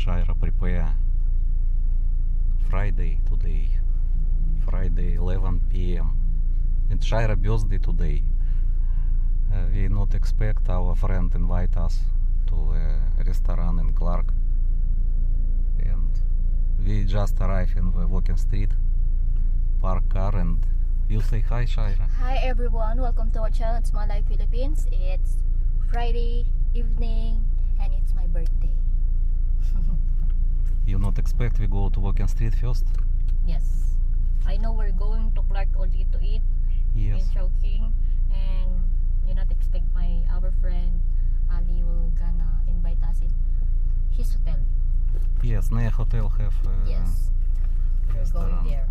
Shaira prepare Friday today. Friday 11 p.m. It's Shaira birthday today. We not expect our friend invite us to a restaurant in Clark. And we just arrive in the walking street, park car, and you say hi, Shaira. Hi everyone, welcome to our channel. It's My Life Philippines. It's Friday evening and it's my birthday. You not expect we go to walking street first? Yes, I know we're going to Clark only to eat Yes. in Chowking, and you not expect our friend Ali will gonna invite us in his hotel. Yes, Nea Hotel have Yes, we're restaurant. going there.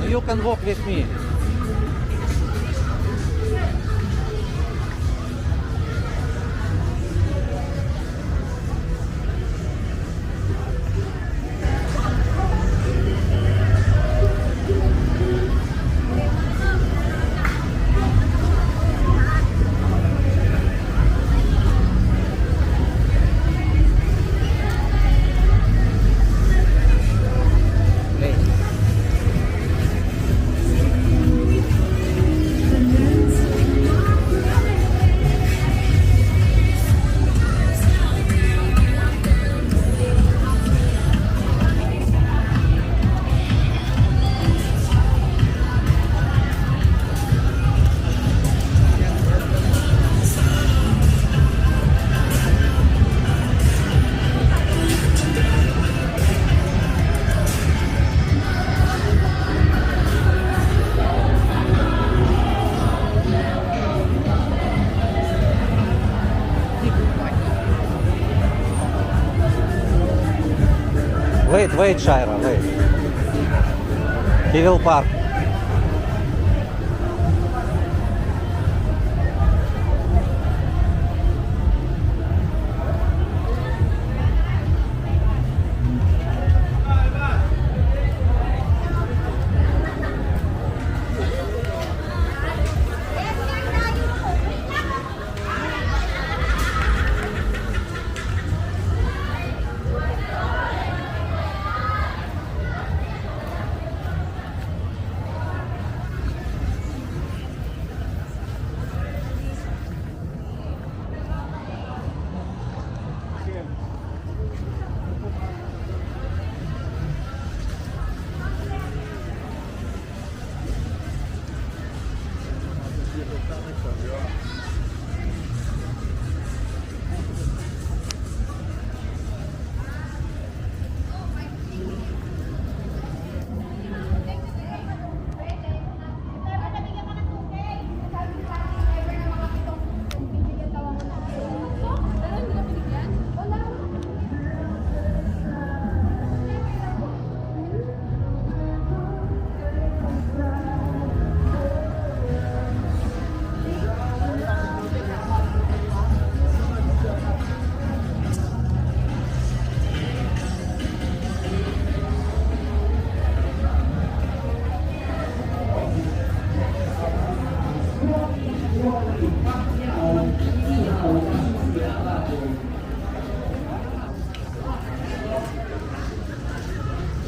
You can walk with me. Wait, Shaira, wait. He will park.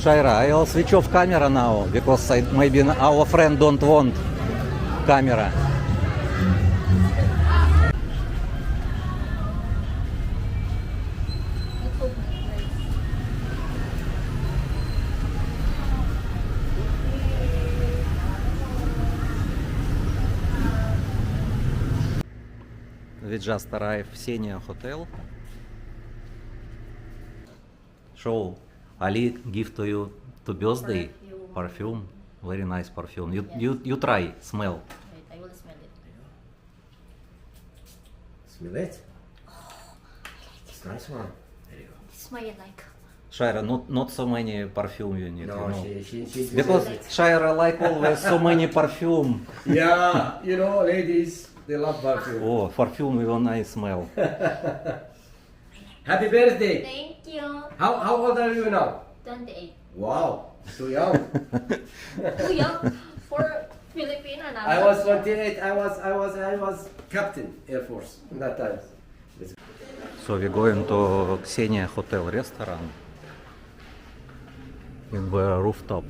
Shaira, I will switch off camera now because maybe our friend don't want camera. We just arrived Xenia Hotel. Show Ali give to you to birthday perfume. Very nice perfume. You try smell. Wait, I will smell it. Smell it? It's a nice one. There you go. Smell it like. Shaira, not so many perfume you need. No, you know. she Because Shaira like always so many perfume. Yeah, you know, ladies, they love perfume. Oh, perfume even I smell. Happy birthday! Thank you. How old are you now? 28. Wow, so young. Too young for Filipino na. I was 28. I was captain Air Force in that time. So we going to Xenia Hotel restaurant in the rooftop.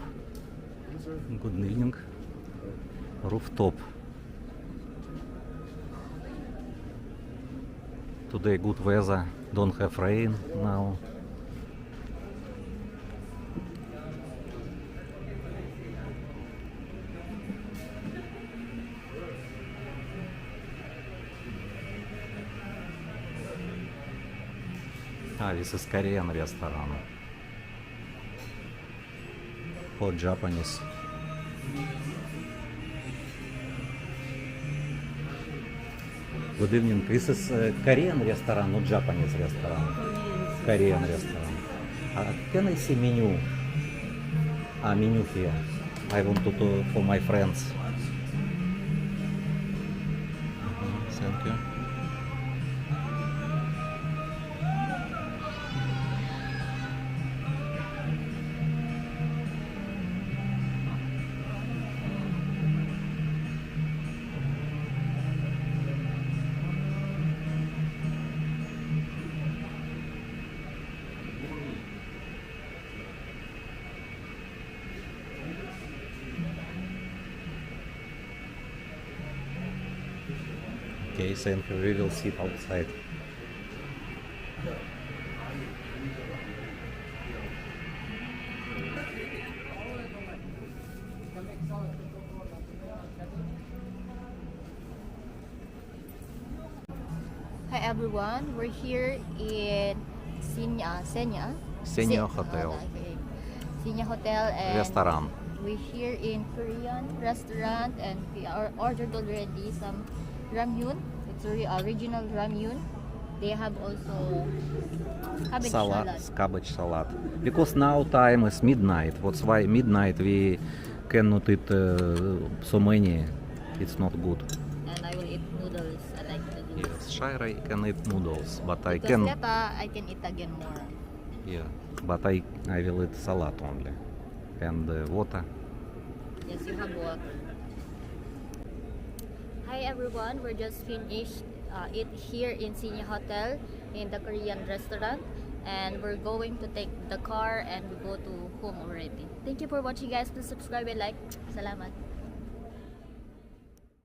Good evening. Rooftop. Today good weather. Don't have rain now. This is Korean restaurant for Japanese. Good evening. This is Korean restaurant, not Japanese restaurant. Korean restaurant. Can I see menu? Menu here. I want to for my friends. Thank you. Okay, thank you. We will sit outside. Hi everyone, we're here in Xenia Hotel. Okay. Xenia Hotel and Restaurant. we're here in Korean restaurant and we are ordered already some ramyun. It's a regional ramyun. They have also cabbage salad. Cabbage salad. Because now time is midnight. That's why midnight we cannot eat so many. It's not good. And I will eat noodles. I like noodles. Yes, Shaira can eat noodles, but I Because can. later I can eat again more. Yeah, but I will eat salad only and water. Yes, you have water. Hi everyone, we're just finished it here in Xenia Hotel in the Korean restaurant and we're going to take the car and we go to home already. Thank you for watching guys. Please subscribe and like. Salamat.